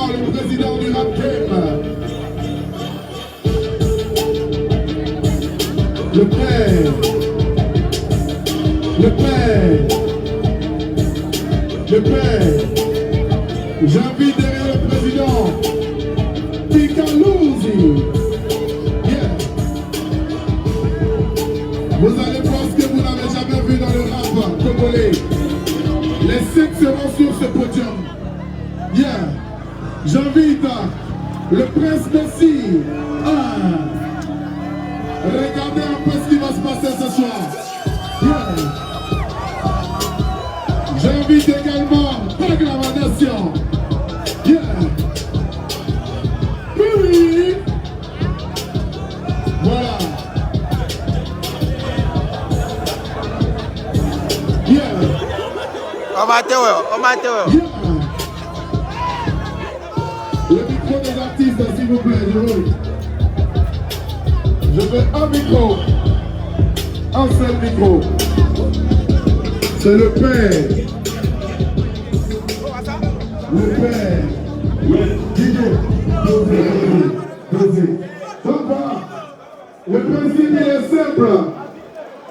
maintenant le président du Rap Game. Le père. Le père. Le père. J'invite derrière le président. Picaluzzi. Yeah. Vous allez voir ce que vous n'avez jamais vu dans le rap congolais. Les 5 seront sur ce podium. Yeah. J'invite le prince Messi. Regardez un peu ce qui va se passer ce soir. Yeah. J'invite également Paglamanation. Yeah. Oui. Voilà. Yeah. Yeah. Le micro des artistes, s'il vous plaît, je veux un micro, un seul micro. C'est le père. Le père. Posez. Donc voilà, le principe il est simple.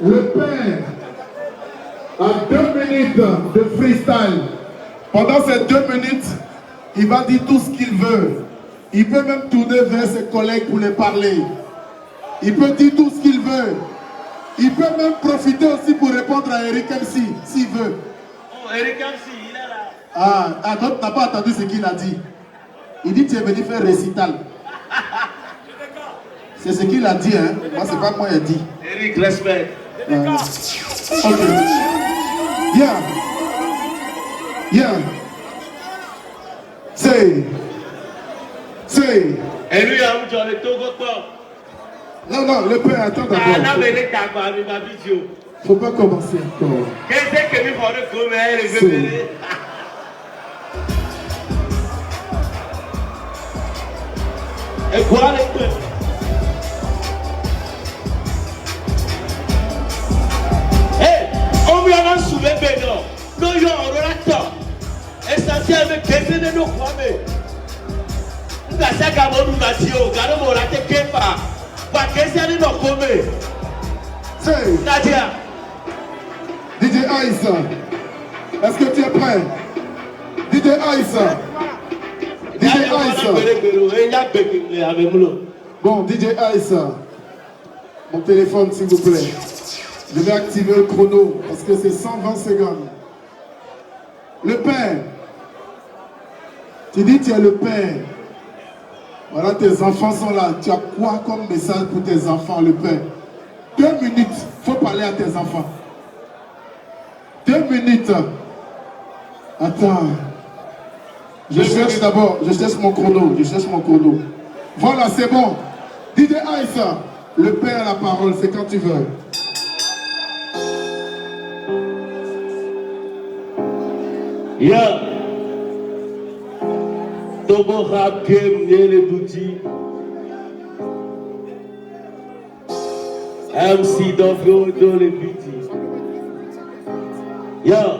Le père a 2 minutes de freestyle. Pendant ces 2 minutes, il va dire tout ce qu'il veut. Il peut même tourner vers ses collègues pour les parler. Il peut dire tout ce qu'il veut. Il peut même profiter aussi pour répondre à Eric MC, s'il veut. Oh, Eric MC, il est là. Ah, donc tu n'as pas entendu ce qu'il a dit. Il dit tu es venu faire récital. C'est ce qu'il a dit, hein. Moi, c'est pas moi qui ai dit. Eric, respect. Ok. Yeah. Yeah. Say. Et lui, a eu le Togo. Non, le père, attends d'abord. Faut pas commencer encore. Qu'est-ce que nous faisons comme et quoi les peu? On vient d'en soulever Bénon. Nous y aurons la temps. Essentiel, mais qu'est-ce que nous croyons? Nous avons fait un nation. Nous avons fait un kepa. Qu'est-ce que nous croyons? C'est Nadia. DJ Ice. Est-ce que tu es prêt? DJ Ice. DJ Ice. Bon, DJ Ice. Mon téléphone, s'il vous plaît. Je vais activer le chrono parce que c'est 120 secondes. Le père. Tu dis tu es le père. Voilà, tes enfants sont là. Tu as quoi comme message pour tes enfants, le père? 2 minutes. Il faut parler à tes enfants. 2 minutes. Attends. Je cherche d'abord. Je cherche mon chrono. Voilà, c'est bon. DJ Ice. Le père a la parole. C'est quand tu veux. Yeah. Togo Rap Game, les boutiques. MC Dovio dans les petits. Yeah.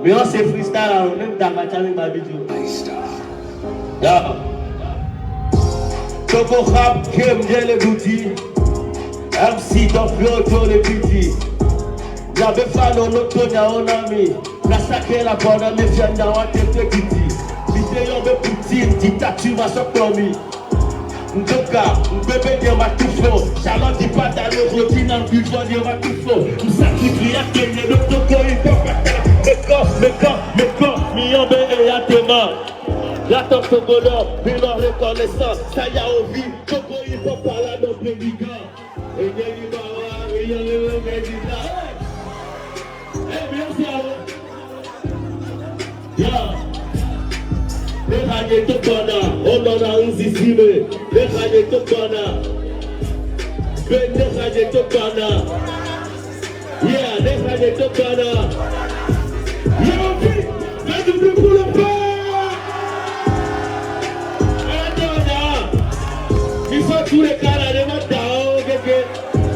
Mais on s'est freestyle, même dans ma challenge, ma vidéo. Yeah. Togo Rap Game, les boutiques. MC Dovio dans les petits. J'avais fait l'automne à un ami. La sacrée la bonne amie, j'ai dans un tête qui dit. Vidéo de Poutine, dictature va se commis. Ndoka, bébé de ma tout faux. Chalon dit pas d'aller routine en buvant de ma tout faux. Nous sacrifions à Kenya, le Togo, il faut pas mais quand, Miyambe et Atema. La top Togolor, bilan reconnaissant. Ça y a au vie, Togo, il faut parler à nos prédigants. Et Nelly Bawa, et Yalé Medina. Eh bien, c'est à vous. Yeah. Les radiers Tokana, on en a un zizime. Les radiers Tokana, les radiers Tokana. Yeah, les radiers Tokana. Yeah, fais du bruit pour le père. Il faut tous les cas de Matao,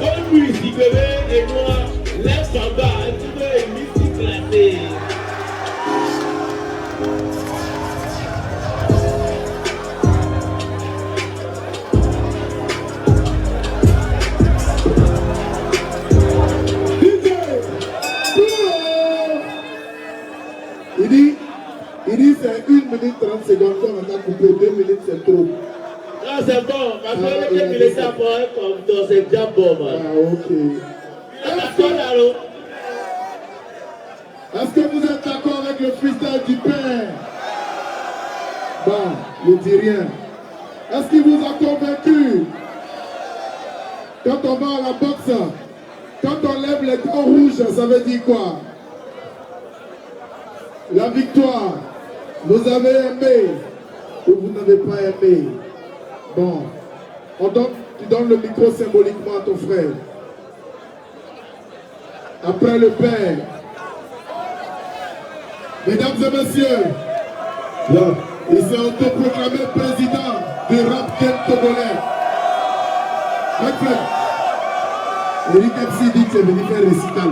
on musique bébé et moi, laisse en bas, un peu de musique classée. c'est bon. Parce que le militaire pour un comme toi, c'est déjà bon, man. Ah, ok. Est-ce que vous êtes d'accord avec le freestyle du père? Bon, ne dis rien. Est-ce qu'il vous a convaincu? Quand on va à la boxe, quand on lève les gants rouges, ça veut dire quoi? La victoire. Vous avez aimé ou vous n'avez pas aimé? Bon, tu donnes le micro symboliquement à ton frère. Après le père. Mesdames et messieurs, il s'est autoproclamé président du rap game togolais. Mon frère, Eric MC dit que c'est venu faire récital.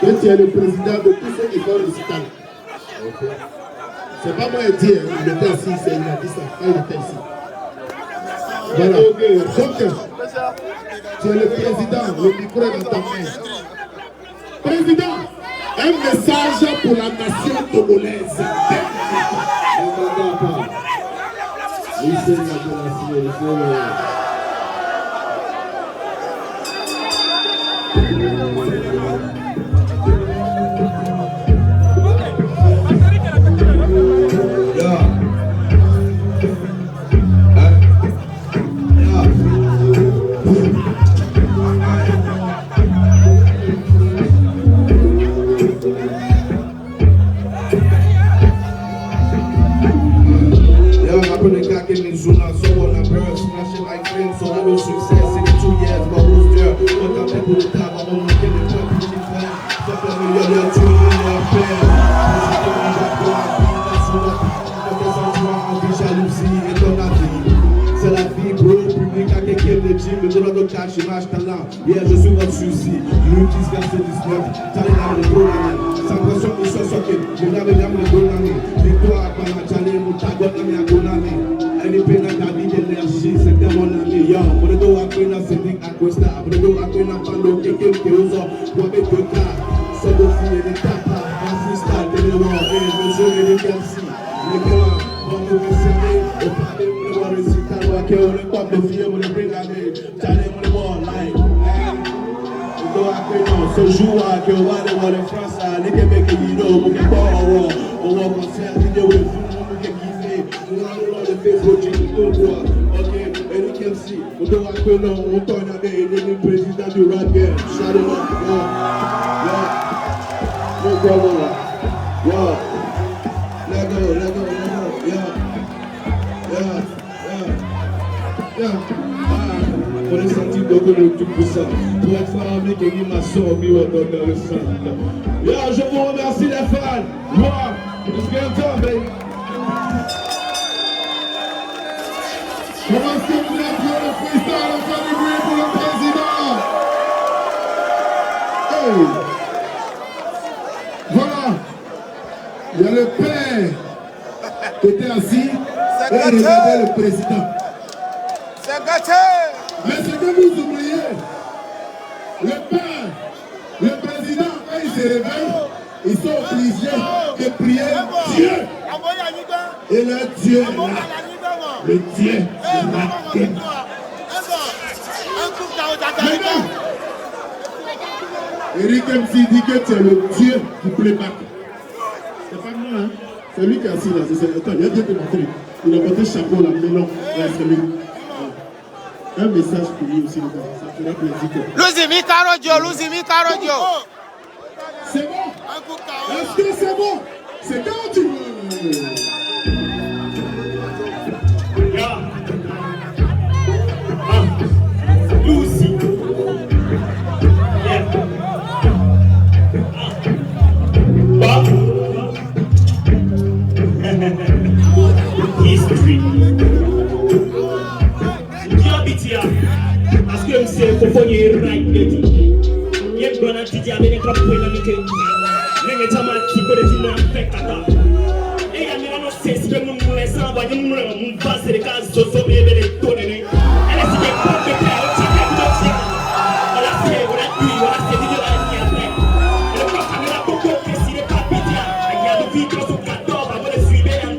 Que tu es le président de tous ceux qui font récital. C'est pas moi qui dis, il était assis, il a dit ça, il était ici. Voilà. Donc, tu es le président, le micro est dans ta main. Président, un message pour la nation togolaise. Yeah, je suis votre souci. Lui qui se garde ce 19, t'as les larmes de Bonani. Sans pression, ils sont choqués. J'ai la gamme de Bonani. Victoire, par la Tchalé, Moutagonami à Bonani. Elle est pénale d'avis d'énergie, c'était mon ami. Yo, pour le dos à Quena, c'est Nick Acosta. Pour le dos à Quena, Pando, quelqu'un qui ose. Pour avec deux cas, c'est de fille et des tapas. Un freestyle, t'es le roi, et je joue et les Kelsey. Les gars, on vous réciter. Au palais, on le voit récital. Ok, on le pop de filles, on le bring à me. Tchalé, on le voit live. So jour que on va aller voir les Français, les Québécois, ils n'ont pas on va concert, vidéo et film, on va kiffer, on va le Facebook, on voit, ok, Eric MC, on doit que non, on tourne avec le président du rap game, Shadow, no problem, let go, on est senti donc le tout puissant. Pour être femme qui m'a sorti dans le sang. Yeah, je vous remercie les fans. Wow, it's game time, baby. Comment est-ce que vous êtes pour le freestyle en train de bruit pour le président? Hey. Voilà. Il y a le père qui était assis et il regardait le président. C'est gâté. Mais ce que vous oubliez, le père, le président, quand il se réveille, ils sont obligés de prier Dieu. Et le Dieu est là. Le Dieu est là. Maintenant, Eric MC dit que tu es le Dieu du playback. C'est pas moi, hein. C'est lui qui est assis là. Attends, il y a Dieu qui m'a montré. Il a porté chapeau là, melon. Ouais, c'est lui. Un message pour lui aussi, ça fera plaisir. Luzimi Karodio. C'est bon? Est-ce que c'est bon? C'est quand tu veux. Lucy. History. Parce que c'est pour faire right lady. Yet gonna teach you a minute of when I'm making. Name it a man keep it in a fake kata. Hey, I'm gonna say it's the moon less than what you know. Moon pass the cars so baby they told me. And I see they put the car out of the box. All I say, what I do, what I say, did you like me? And the fuck, I'm gonna go see the carpet. I got the video so cut off. I'm gonna sweep it and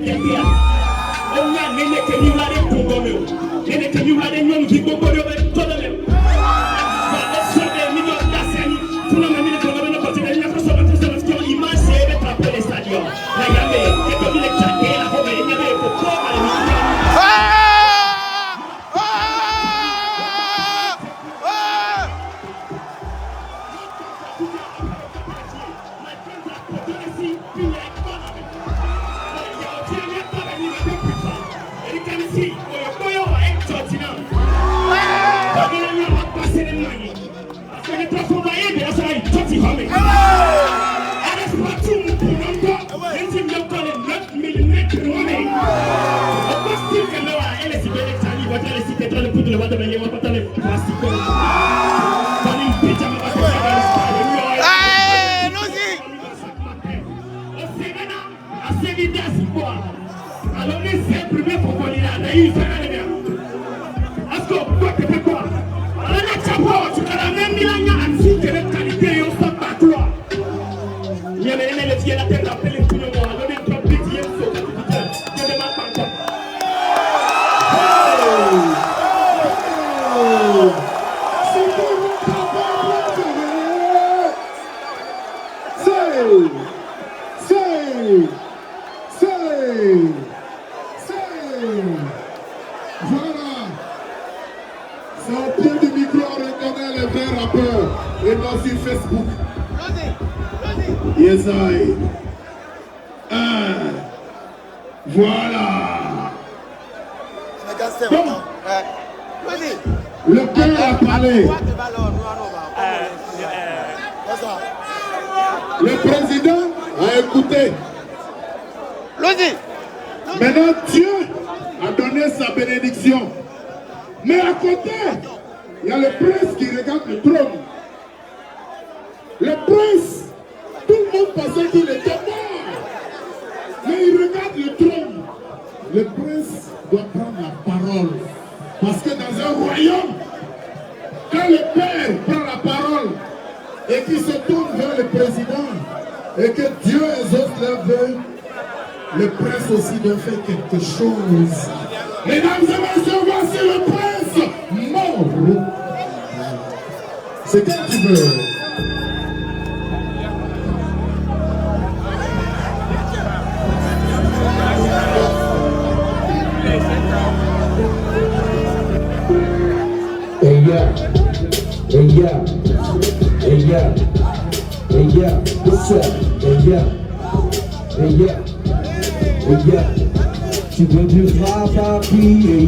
Tu veux du rap papi, et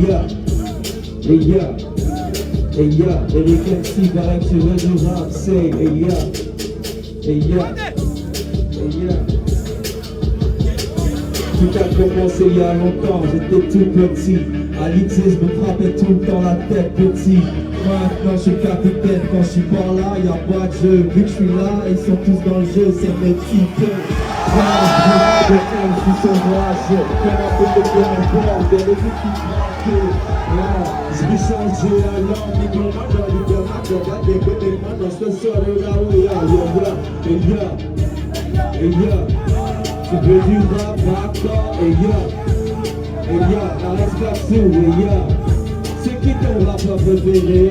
les MC paraît que tu veux du rap, c'est Tout a commencé il y a longtemps, j'étais tout petit. À lycée, je me frappais tout le temps la tête petit. Maintenant je suis capitaine, quand je suis par là, y'a pas de jeu. Vu que je suis là, ils sont tous dans le jeu, c'est mes petits je suis sauvage, comme un peu de bien des équipes je vais changer la langue, mais comme moi dans l'hypermat, je regarde des côtés moi dans ce sol de la tu veux du rap hardcore, la respiration, c'est qui ton rappeur préféré,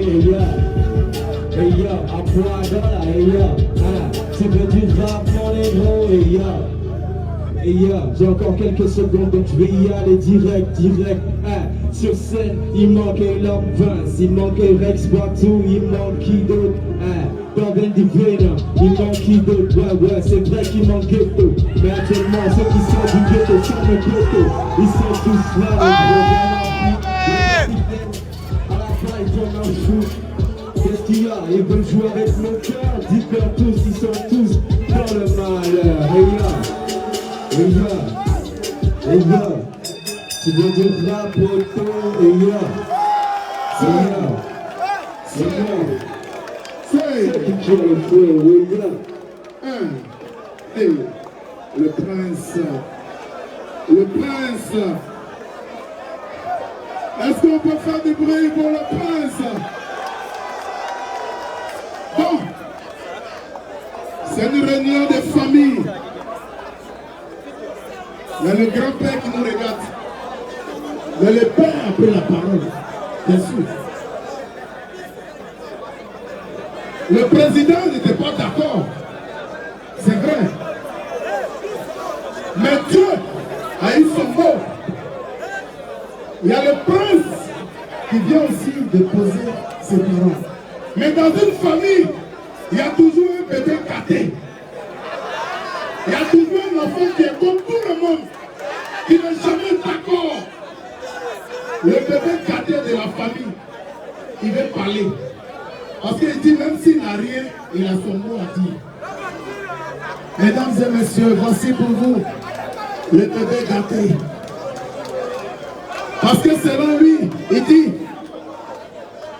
apprends dans la, tu veux du rap mon héros, j'ai encore quelques secondes donc je vais y aller direct, sur scène, il manquait l'homme Vince, il manquait Rex Boitou, il manque qui d'autre, dans Ben Divina, il manque qui d'autre, ouais, c'est vrai qu'il manque ghetto, mais actuellement ceux qui sont du ghetto sur le ghetto, ils sont tous là, à la fin ils tournent un fou, qu'est-ce qu'il y a, ils veulent jouer avec mon cœur, dites-leur tous, ils sont tous dans le malheur, tu veux du rap auto, le prince, est-ce qu'on peut faire du bruit pour le prince? Bon, c'est une réunion de famille. Il y a le grand-père qui nous regarde. Mais le père a pris la parole, bien sûr. Le président n'était pas d'accord. C'est vrai. Mais Dieu a eu son mot. Il y a le prince qui vient aussi déposer ses parents. Mais dans une famille, il y a toujours un bébé gâté. Il y a toujours un enfant qui est comme tout le monde, qui n'est jamais d'accord. Le bébé gâté de la famille, il veut parler. Parce qu'il dit, même s'il n'a rien, il a son mot à dire. Mesdames et messieurs, voici pour vous le bébé gâté. Parce que selon lui, il dit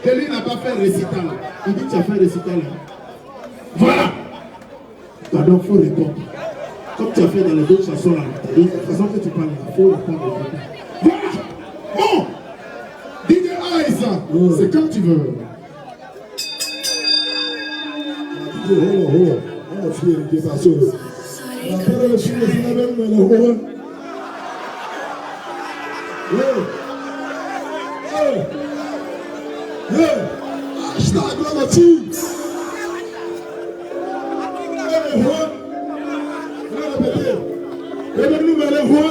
que lui n'a pas fait récital. Il dit, tu as fait récital. Voilà. Pardon, il faut répondre. Comme tu as fait dans les autres chansons là, de la façon que tu parles, il faut répondre. Voilà. Bon. DJ Ice, c'est quand tu veux. Oh, fier de ta chose. La parole est fière, c'est la même, mais le roi. Hashtag la team. Le roi. Le nouvel roi.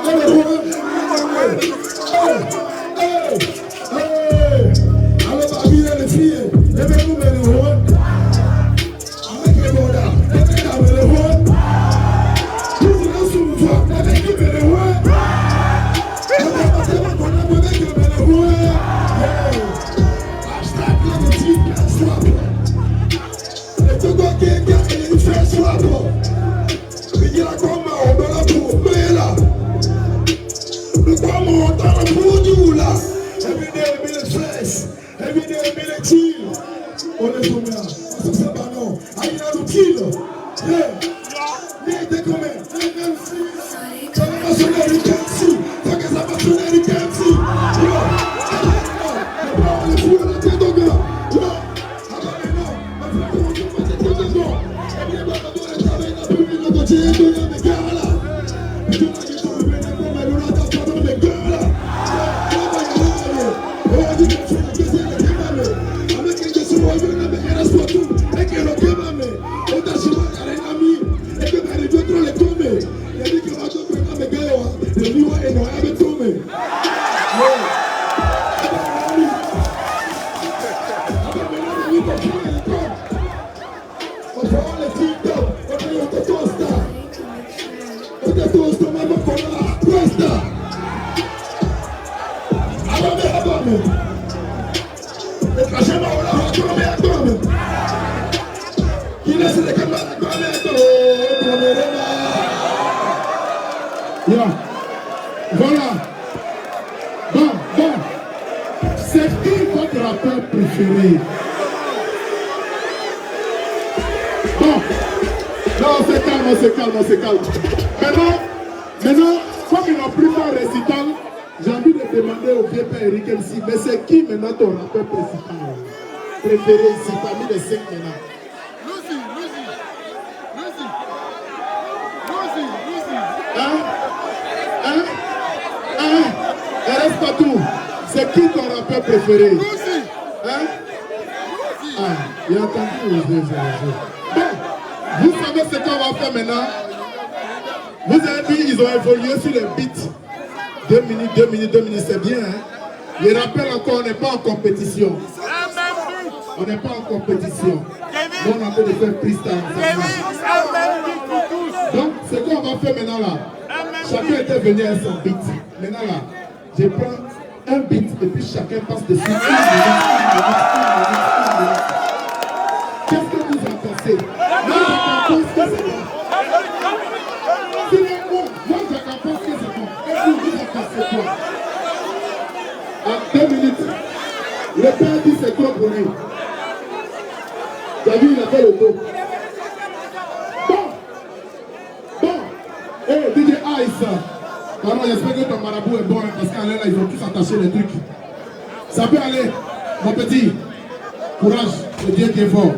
Le roi. Alors, babine, les filles. Le nouvel roi. Avec les bordas. Le roi. Tout le monde sur toi. Avec le roi. Voilà. Bon. C'est qui votre rappeur préféré? Bon. Non, c'est calme. Maintenant, comme ils n'ont plus pas récital, j'ai envie de demander au vieux père Eric MC, mais c'est qui maintenant ton rappeur préféré ici, parmi les 5 maintenant? Reste pas tout. C'est qui ton rappeur préféré? Hein? Il a entendu. Bon, vous savez ce qu'on va faire maintenant? Vous avez dit ils ont évolué sur les beats. 2 minutes, c'est bien. Hein? Les rappels encore, on n'est pas en compétition. On n'est pas en compétition. Nous, on a envie de faire freestyle. Donc, ce qu'on va faire maintenant là, chacun était venu à son beat. Maintenant là, je prends un beat et puis chacun passe dessus. Qu'est-ce que vous en pensez? Moi, je pense que c'est bon. Moi, je pense que c'est bon. Et vous en pensez quoi? En 2 minutes, le père dit c'est quoi pour lui? Tu as vu, il a fait le dos. Bon. DJ Ice. Pardon, j'espère que ton marabout est bon, hein, parce qu'à l'air là, ils ont tous attaché les trucs. Ça peut aller, mon petit. Courage, c'est Dieu qui est fort.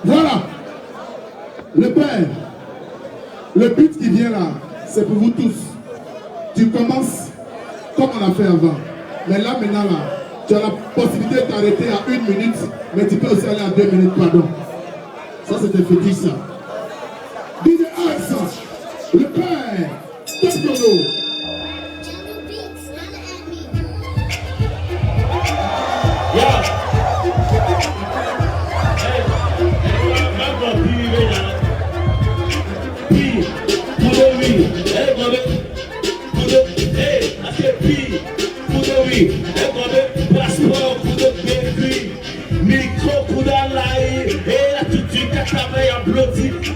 Voilà. Le père, le but qui vient là, c'est pour vous tous. tu commences comme on a fait avant. Mais là, maintenant, là, tu as la possibilité de t'arrêter à 1 minute, mais tu peux aussi aller à 2 minutes, pardon. Ça, c'était fétiche, ça. DJ Ice, le père, Top Dono.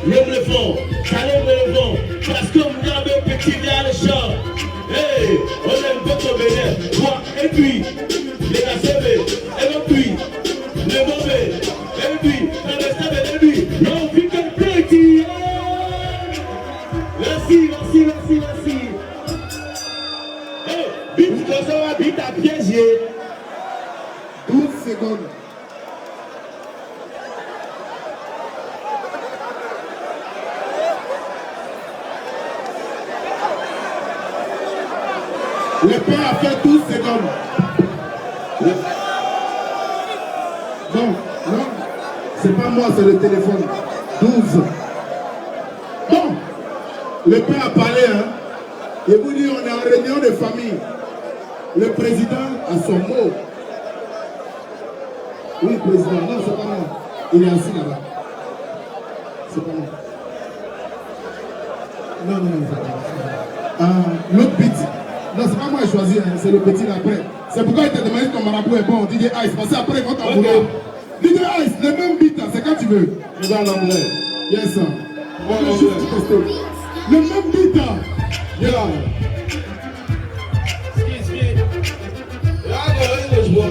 Lève le vent, ça lève le vent, parce que mon gars de petit vient le champ. Hey, on aime beaucoup bénéf, toi et puis, les gars sauvé, et puis, le mauvais, et puis, le reste et puis, l'on vit comme petit. Merci, merci, merci, merci. Hey, vite, quand ça va vite à piéger. 12 secondes. Le père a fait 12 secondes. Bon, non, c'est pas moi, c'est le téléphone. 12. Bon, le père a parlé, hein. Je vous dis, on est en réunion de famille. Le président a son mot. Oui, président, non, c'est pas moi. Il est assis là-bas. C'est pas moi. Non, c'est pas moi. L'autre bit. Non, c'est pas moi qui ai choisi, hein, c'est le petit d'après. C'est pourquoi il t'a demandé si ton marabout est bon, DJ Ice, parce qu'après, quand t'as voulu. DJ Ice, le même beat, c'est quand tu veux. Je vais en anglais. Yes, sir. Ouais, Je vais juste tester. Le même beat, Yeah. Excuse me. Yeah, I know English, boy.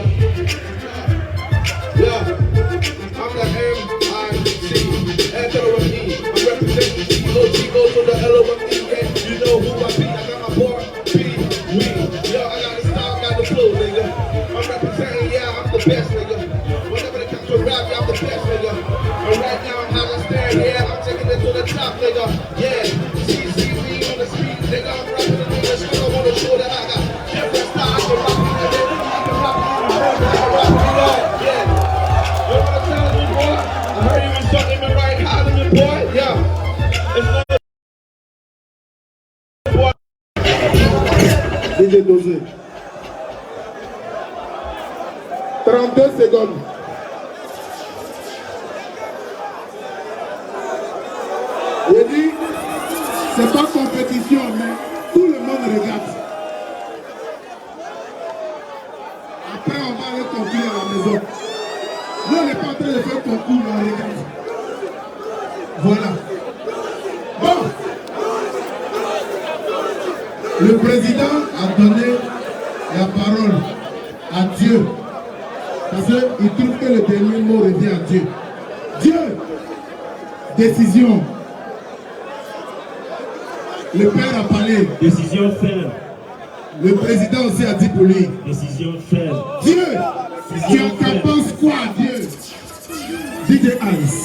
Yeah. I'm the M-I-C. L-O-M-E. I'm representing G-O-G-O to the L-O-M-E. Yeah, you know who I be. I got my boy, B-We. Yo, I got the style, got the flow, nigga. I'm representing, yeah, I'm the best, nigga. Whenever it comes to rap, yeah, I'm the best, nigga. And right now, I'm how I stand, yeah, I'm taking it to the top, nigga. Yeah, C-C-V on the street, nigga. I'm rapping in English, cause I wanna show that I got different style. I can rock it, nigga. I can rock it, I can rock it all, yeah. You know what I'm telling you, boy? I heard you was talking me right, hollering me, boy, yeah. It's not DJ Dosé. 32 secondes. J'ai dit, c'est pas compétition, mais tout le monde regarde. Après, on va aller conclure à la maison. Nous, on n'est pas en train de faire concours, mais on regarde. Voilà. Bon. Le président a donné la parole à Dieu. Parce qu'il trouve que le dernier mot revient à Dieu. Dieu, décision. Le père a parlé. Décision ferme. Le président aussi a dit pour lui. Décision ferme. Dieu, tu en penses quoi, Dieu? DJ Ice.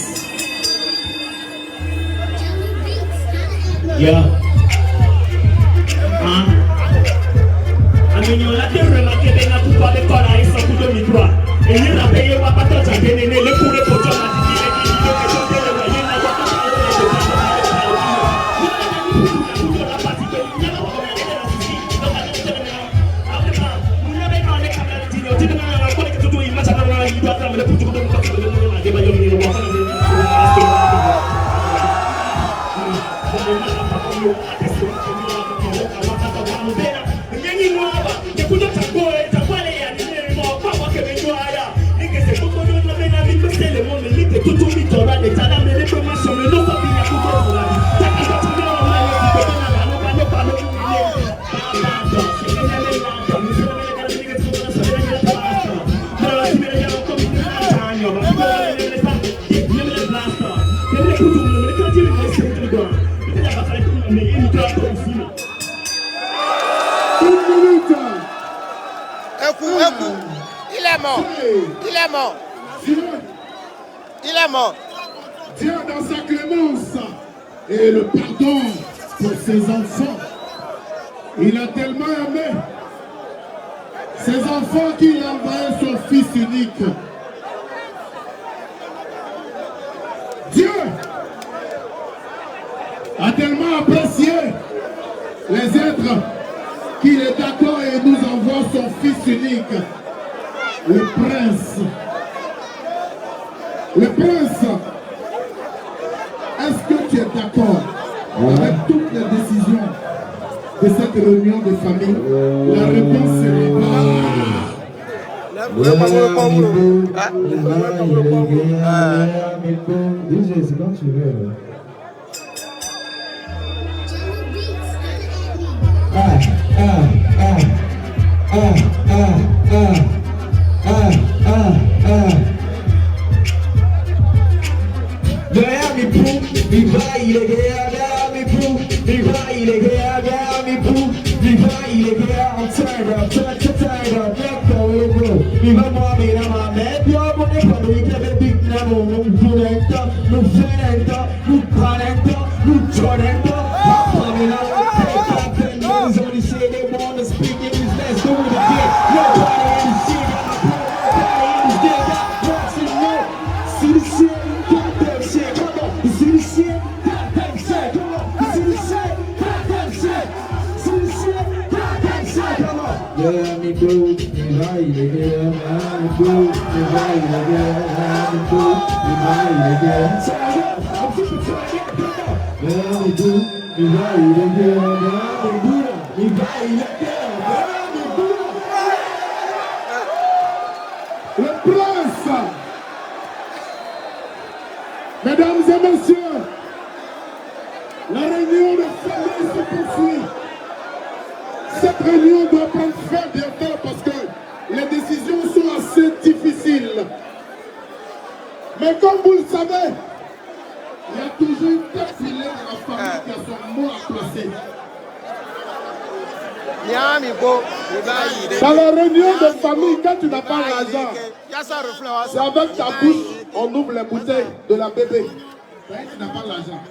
Yeah. Amignon, la terre remarquée des nappes pour les cols à son coup de micro. Et il a payé ma patate à dénéner le pour les potos à Il est mort. Il est mort. Il est mort. Dieu dans sa clémence et le pardon pour ses enfants. Il a tellement aimé ses enfants qu'il a envoyé son fils unique. Dieu a tellement apprécié les êtres qu'il est d'accord et nous envoie son fils unique, le prince. Le prince, est-ce que tu es d'accord avec toutes les décisions de cette réunion de famille? La réponse sera DJ, c'est quand tu veux. le prince. Mesdames et messieurs, la réunion de famille se poursuit. Cette réunion doit prendre fin bientôt parce que les décisions sont assez difficiles. Mais comme vous le savez, il y a toujours une tête filée dans la famille qui a son mot à placer. Dans la réunion de famille, quand tu n'as pas l'argent, c'est avec ta bouche on ouvre les bouteilles de la bébé. Quand tu n'as pas l'argent.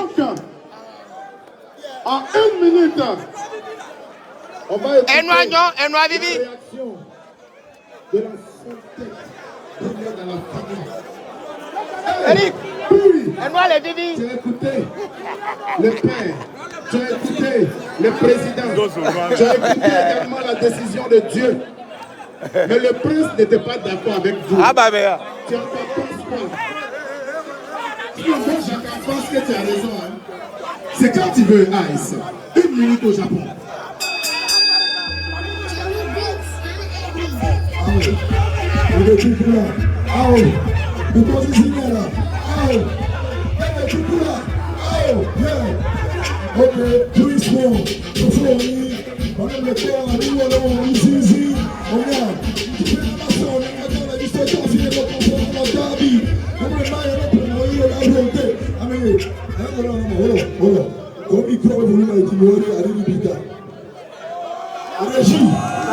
Donc, en 1 minute, on va écouter la réaction de la santé dans la famille. Eric, Puis, tu as écouté le père, tu as écouté le président, tu as écouté également la décision de Dieu. Mais le prince n'était pas d'accord avec vous. Tu en penses quoi? Moi, je pense que tu as raison. Hein? C'est quand tu veux, Ice. 1 minute au Japon.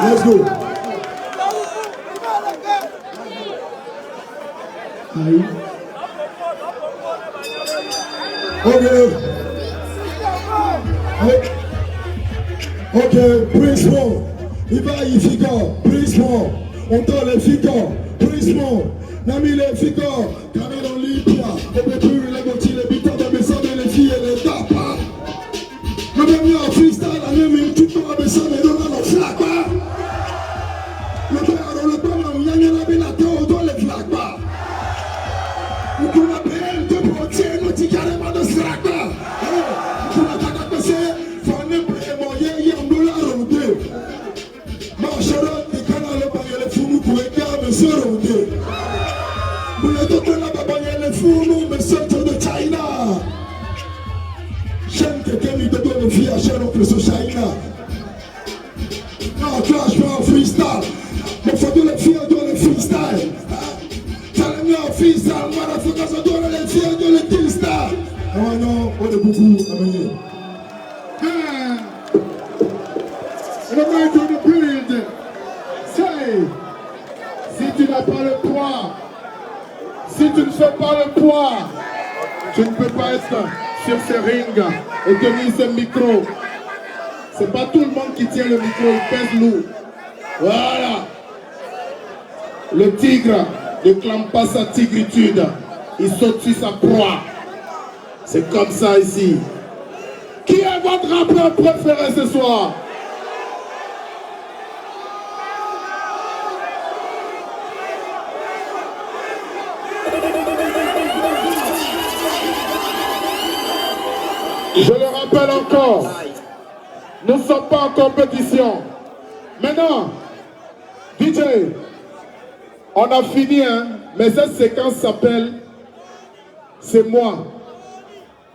Let's go. Ok, Prince-Mon, il va y ficar, Prince-Mon, on tend les ficars, Prince-Mon, Nami les ficars, Cameron Libya, on peut plus les motifs, les bitans, les messins, les filles et les tapas. Le dernier freestyle, la même tout le temps, mais ça, mais non, non, flaque pas. Le père, le père, il y a une abilateur, on doit les flaque pas. Nous pouvons appeler de portier, nous dit carrément de slack pas. Nous pouvons passer, faire un peu de moyens, il y a un dollar au deux. Marcheront, les canaux, le bail, les fous, nous pouvons garder ce rondé. Nous les d'autres là-bas, les fous, nous, mais c'est de China. J'aime quelqu'un qui te donne une fille à cher au plus au China. Non, clash pas en freestyle. Mais faut de les filles dans le freestyle. T'as mis en freestyle, moi la faut qu'on se donne les filles dans le freestyle. Non, non, on est beaucoup amené. Le mec de build. Say, si tu n'as pas le poids, si tu ne fais pas le poids, tu ne peux pas être sur ce ring et tenir ce micro. C'est pas tout le monde qui tient le micro, il pèse lourd. Voilà. Le tigre ne clame pas sa tigritude. Il saute sur sa proie. C'est comme ça ici. Qui est votre rappeur préféré ce soir? Je le rappelle encore, nous ne sommes pas en compétition. Maintenant, DJ, on a fini, hein, mais cette séquence s'appelle « C'est moi ».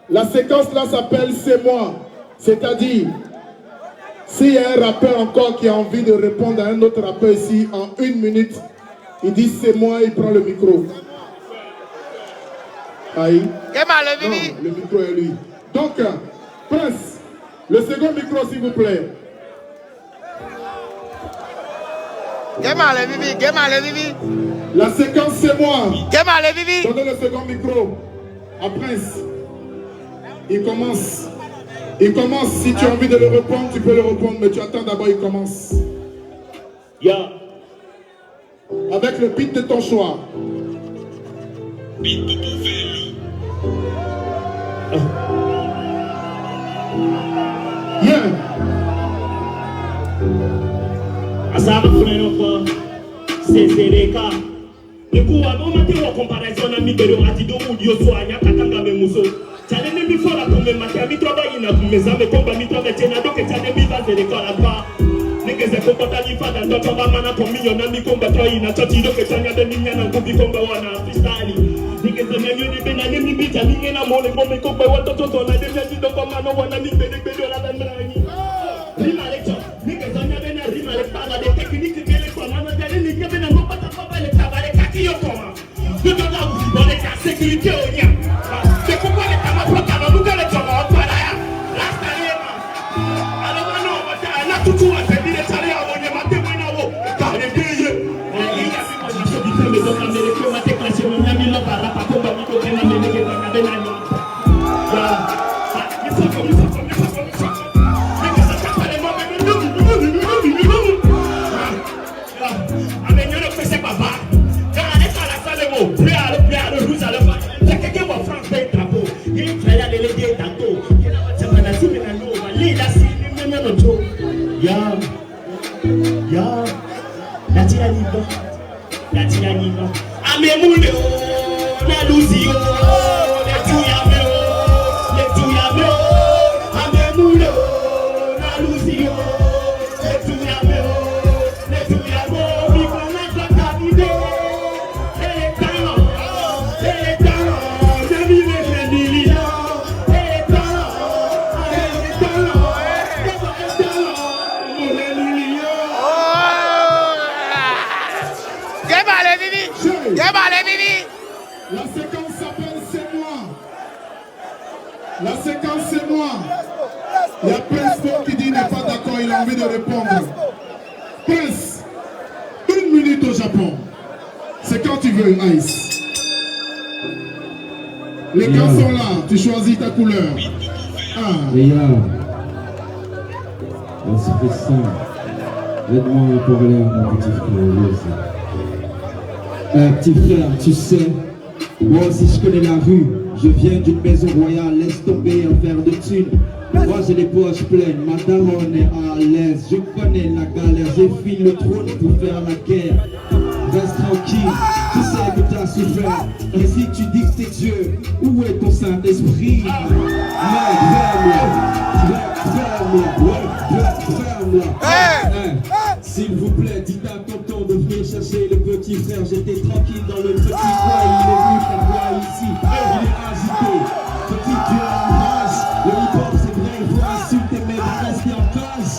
La séquence là s'appelle « C'est moi ». C'est-à-dire, s'il y a un rappeur encore qui a envie de répondre à un autre rappeur ici en 1 minute, il dit « C'est moi », il prend le micro. Aïe. Non, le micro est lui. Donc, Prince, le second micro s'il vous plaît. La séquence c'est moi. Donnez le second micro à Prince. Il commence. Il commence. Si tu as envie de le répondre, tu peux le répondre. Mais tu attends d'abord, il commence. Yeah. Avec le beat de ton choix. Yeah. Asaba frère c'est Zereka. Le coup à mon matin en comparaison à Miguel Atido ou Diosoania Katanga Memuso. Tchale ne mi fora comme matin mi travaille na mes amis combat mi travaille tena donc tchale mi va Zereka là-bas. Nigeze kompata lifada ndoto mana kwa miliona mi combat toi na tati donc tchanya de ninya na kubi combat wana freestyle. Nigeze nyanyo ni bena ni bita ni na mole bombe combat watoto to na de nyanyi donc mana wana ni bede bede la bandrani. Rima lecture. Nigeze nyabena rima lecture de technique kele kwa mana de ni nyabena ngopata kwa le travail kaki yo koma. De là où dans les cas sécurité au lien. C'est pourquoi les camarades protègent nous les gens pour là. Là ça alors non, on a tout à faire dire ça là on est maté moi wo. Car les pays. Il y a plus de choses différentes mais donc américain maté classé mon ami là par là pas combat mi ko na me ke na be na ni. Il faut comme La séquence s'appelle C'est moi. La séquence c'est moi. Il y a Prince qui dit qu'il n'est pas d'accord, il a envie de répondre. Prince, 1 minute au Japon. C'est quand tu veux, Ice. Les gars sont là, tu choisis ta couleur. Les gars, c'est simple. Aide-moi à parler à mon petit frère. Petit frère, tu sais, moi aussi je connais la rue. Je viens d'une maison royale, laisse tomber un verre de thune. Moi j'ai les poches pleines, ma daronne est à l'aise. Je connais la galère, j'ai fini le trône pour faire la guerre. Reste tranquille, tu sais que t'as souffert. Et si tu dis que t'es Dieu, où est ton Saint-Esprit? Mec, ferme-moi. S'il vous plaît, dites à tonton de venir chercher le petit frère. J'étais tranquille dans le petit coin, il est venu faire voir ici. Il est agité, petit Dieu en rage. Le hip-hop c'est vrai, il faut insulter, mais vous restez en cage.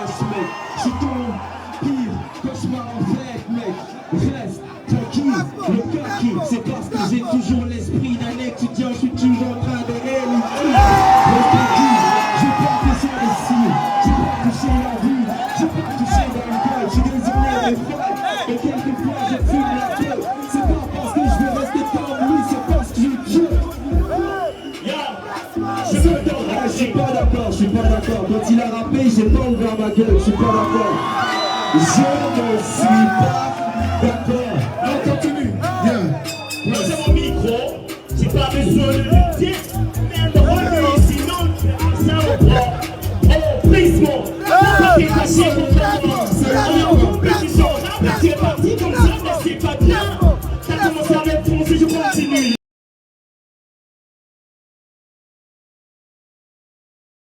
Je suis ton pire cauchemar en fait, mec. Reste tranquille, le kaki. C'est parce que j'ai toujours l'esprit d'un étudiant. Je suis toujours en train de réaliser. Reste tranquille, j'ai pas touché les cils, j'ai pas touché la vie, j'ai pas touché dans le gueule. Je suis désolé mes frères, et quelquefois je fume la peau. C'est pas parce que je veux rester comme lui, c'est parce que je suis pas d'accord, je suis pas d'accord. Quand il a rappé, j'ai pas ouvert ma gueule, je suis pas d'accord. Je ne suis pas d'accord. Alors continue. Yeah. Moi j'ai mon micro, j'ai pas besoin de lutter.